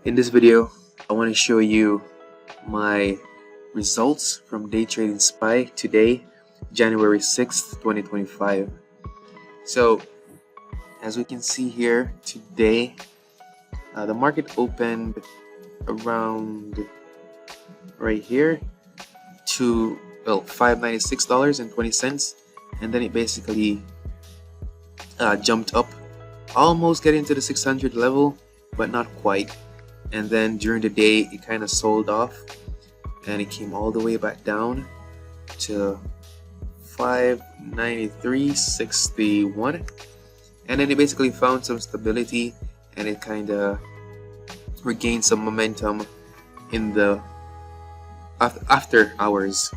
In this video, I want to show you my results from Day Trading Spy today, January 6th, 2025. So, as we can see here today, the market opened around right here to $596.20, and then it basically jumped up, almost getting to the 600 level, but not quite. And then during the day it kind of sold off and it came all the way back down to 593.61, and then it basically found some stability and it kind of regained some momentum in the after hours.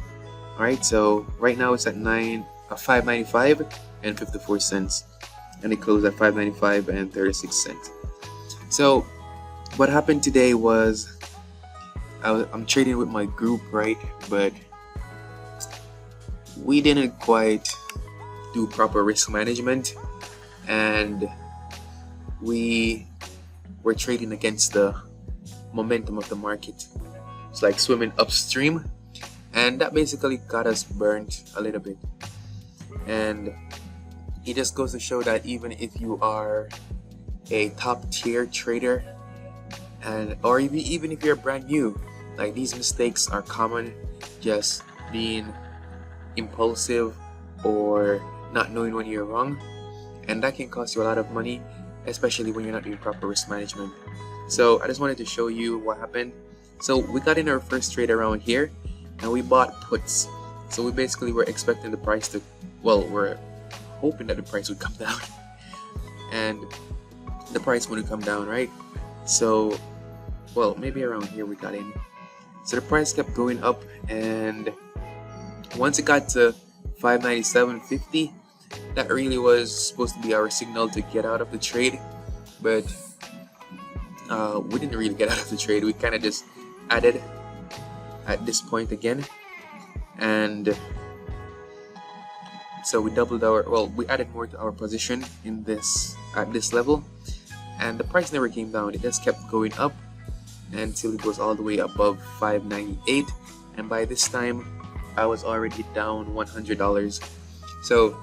All right, so right now it's at 595 and 54 cents, and it closed at 595 and 36 cents. So what happened today was I'm trading with my group, right? But we didn't quite do proper risk management, and we were trading against the momentum of the market. It's like swimming upstream, and that basically got us burnt a little bit. And it just goes to show that even if you are a top tier trader, or even if you're brand new, like, these mistakes are common. Just being impulsive or not knowing when you're wrong, and that can cost you a lot of money, especially when you're not doing proper risk management. So I just wanted to show you what happened. So we got in our first trade around here and we bought puts. So we basically were expecting the price to, we're hoping that the price would come down, and the price wouldn't come down, right? So maybe around here we got in. So the price kept going up, and once it got to 597.50, that really was supposed to be our signal to get out of the trade, but we didn't really get out of the trade. We kind of just added at this point again, and so we doubled we added more to our position in this at this level, and the price never came down. It just kept going up until it was all the way above 598, and by this time I was already down $100. So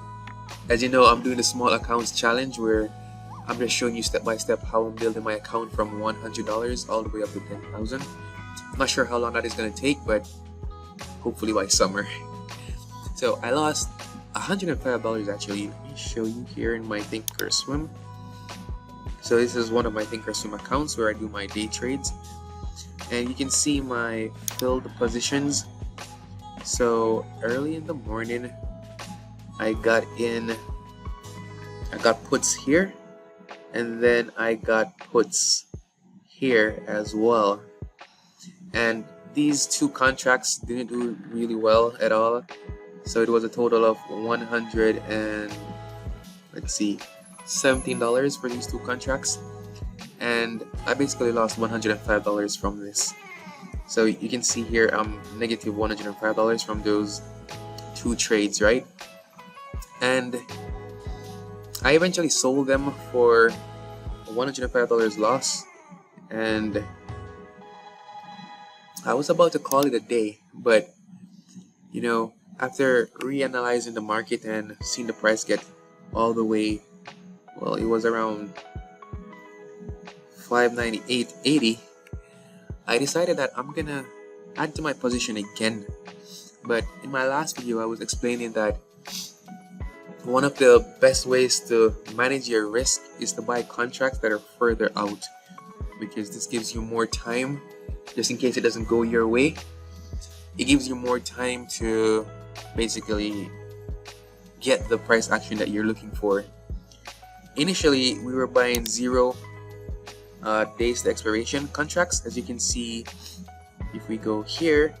as you know, I'm doing the small accounts challenge where I'm just showing you step by step how I'm building my account from $100 all the way up to 10,000. I'm not sure how long that is going to take, but hopefully by summer. So I lost $105 actually. Let me show you here in my Thinkorswim. So this is one of my Thinkorswim accounts where I do my day trades, and you can see my filled positions. So early in the morning I got puts here, and then I got puts here as well, and these two contracts didn't do really well at all. So it was a total of $17 for these two contracts, and I basically lost $105 from this. So you can see here I'm negative $105 from those two trades, right? And I eventually sold them for $105 loss, and I was about to call it a day, but you know, after reanalyzing the market and seeing the price get all the way, it was around 598.80, I decided that I'm gonna add to my position again. But in my last video I was explaining that one of the best ways to manage your risk is to buy contracts that are further out, because this gives you more time, just in case it doesn't go your way. It gives you more time to basically get the price action that you're looking for. Initially we were buying 0 days to expiration contracts. As you can see, if we go here,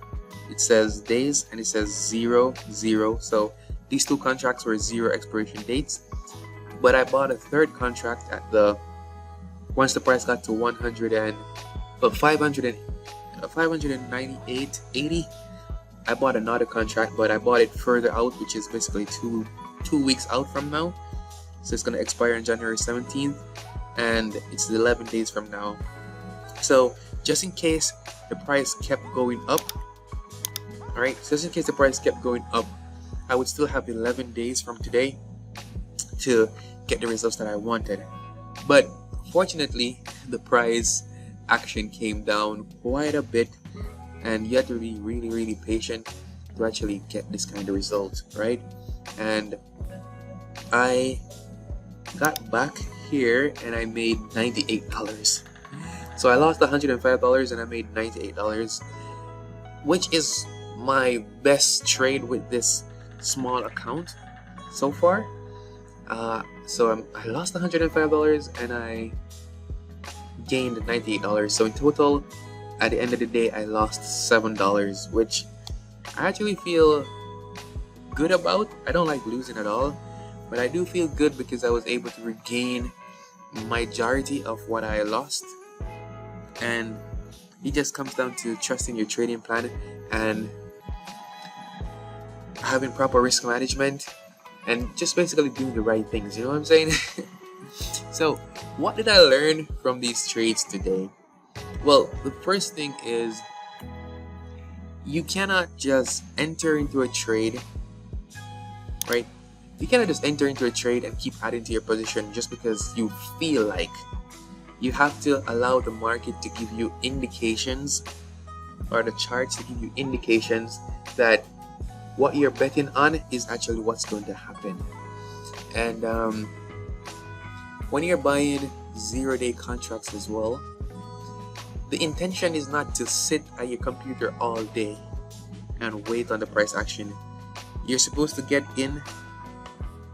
it says days and it says 0, 0. So these two contracts were 0 expiration dates, but I bought a third contract at once the price got to 598.80. I bought another contract, but I bought it further out, which is basically two weeks out from now. So it's going to expire on January 17th, and it's 11 days from now. So just in case the price kept going up, all right, just in case the price kept going up, I would still have 11 days from today to get the results that I wanted. But fortunately, the price action came down quite a bit, and you have to be really patient to actually get this kind of result, right? And I got back here and I made $98. So I lost $105 and I made $98, which is my best trade with this small account so far. So I lost $105 and I gained $98. So in total, at the end of the day, I lost $7, which I actually feel good about. I don't like losing at all, but I do feel good because I was able to regain majority of what I lost. And it just comes down to trusting your trading plan and having proper risk management and just basically doing the right things. You know what I'm saying? So what did I learn from these trades today? Well, the first thing is you cannot just enter into a trade, right? You cannot just enter into a trade and keep adding to your position just because you feel like. You have to allow the market to give you indications, or the charts to give you indications that what you're betting on is actually what's going to happen. And when you're buying 0-day contracts as well, the intention is not to sit at your computer all day and wait on the price action. You're supposed to get in.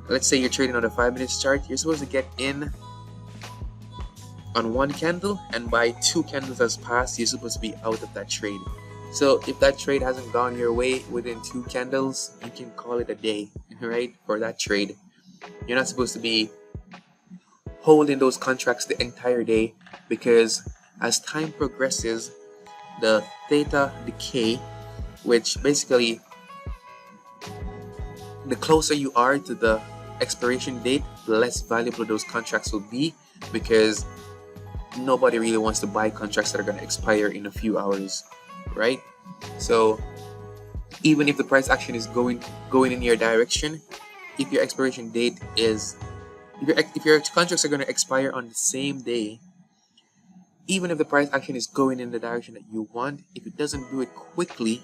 Let's say you're trading on a 5-minute chart. You're supposed to get in on one candle, and by 2 candles has passed, you're supposed to be out of that trade. So if that trade hasn't gone your way within 2 candles, you can call it a day, right? For that trade. You're not supposed to be holding those contracts the entire day, because as time progresses, the theta decay, which basically the closer you are to the expiration date, the less valuable those contracts will be, because nobody really wants to buy contracts that are going to expire in a few hours, right? So even if the price action is going in your direction, if your expiration date is, if your contracts are going to expire on the same day, even if the price action is going in the direction that you want, if it doesn't do it quickly,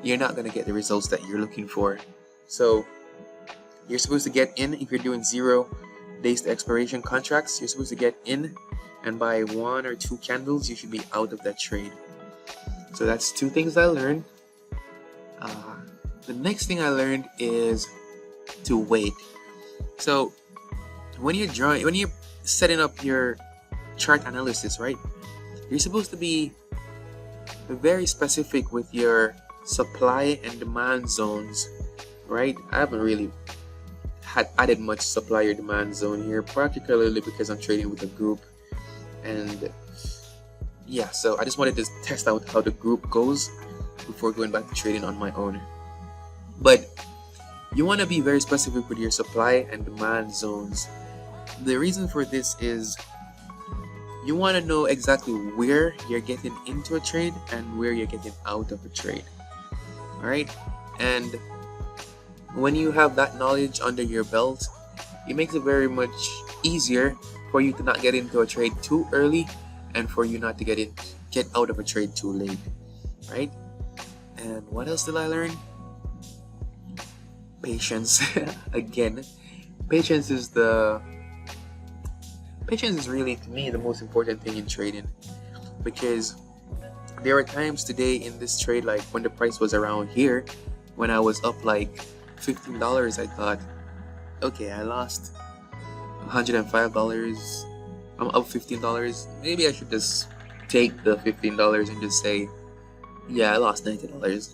you're not going to get the results that you're looking for. So you're supposed to get in. If you're doing 0 days to expiration contracts, you're supposed to get in, and by 1 or 2 candles you should be out of that trade. So that's 2 things I learned. The next thing I learned is to wait. So when you're setting up your chart analysis, right, you're supposed to be very specific with your supply and demand zones, right? I haven't really had added much supply or demand zone here, particularly because I'm trading with a group. And yeah, so I just wanted to test out how the group goes before going back to trading on my own. But you want to be very specific with your supply and demand zones. The reason for this is you want to know exactly where you're getting into a trade and where you're getting out of a trade. All right? And when you have that knowledge under your belt, it makes it very much easier for you to not get into a trade too early, and for you not to get out of a trade too late, right? And what else did I learn? Patience. Again, patience is really, to me, the most important thing in trading, because there were times today in this trade, like when the price was around here, when I was up like $15, I thought, okay, I lost $105. I'm up $15. Maybe I should just take the $15 and just say, yeah, I lost $90.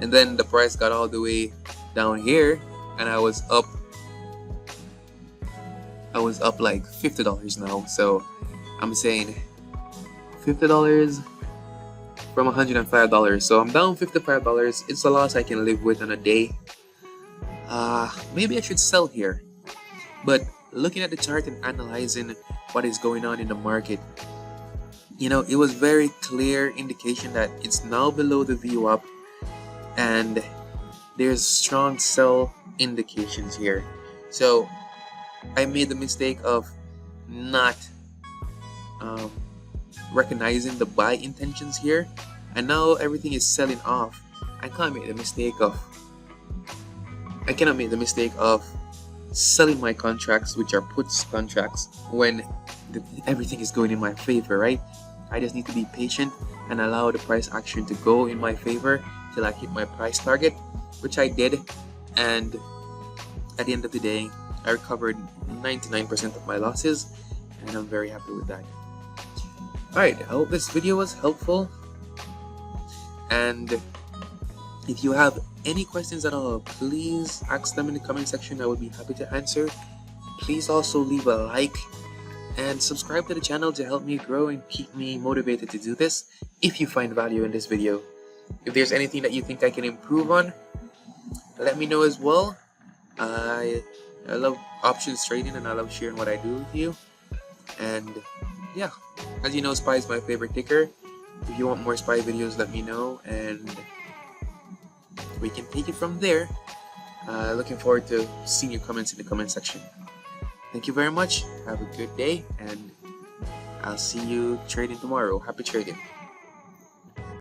And then the price got all the way down here, and I was up like $50 now. So I'm saying $50 from $105. So I'm down $55. It's a loss I can live with on a day. Maybe I should sell here. But looking at the chart and analyzing what is going on in the market. You know, it was very clear indication that it's now below the VWAP, and there's strong sell indications here. So I made the mistake of not recognizing the buy intentions here, and now everything is selling off. I cannot make the mistake of selling my contracts, which are puts contracts, when everything is going in my favor, right? I just need to be patient and allow the price action to go in my favor till I hit my price target, which I did, and at the end of the day I recovered 99% of my losses, and I'm very happy with that. Alright, I hope this video was helpful, and if you have any questions at all, please ask them in the comment section. I would be happy to answer. Please also leave a like and subscribe to the channel to help me grow and keep me motivated to do this if you find value in this video. If there's anything that you think I can improve on, let me know as well. I love options trading, and I love sharing what I do with you. And yeah, as you know, SPY is my favorite ticker. If you want more SPY videos, let me know, and we can take it from there. Looking forward to seeing your comments in the comment section. Thank you very much. Have a good day, and I'll see you trading tomorrow. Happy trading.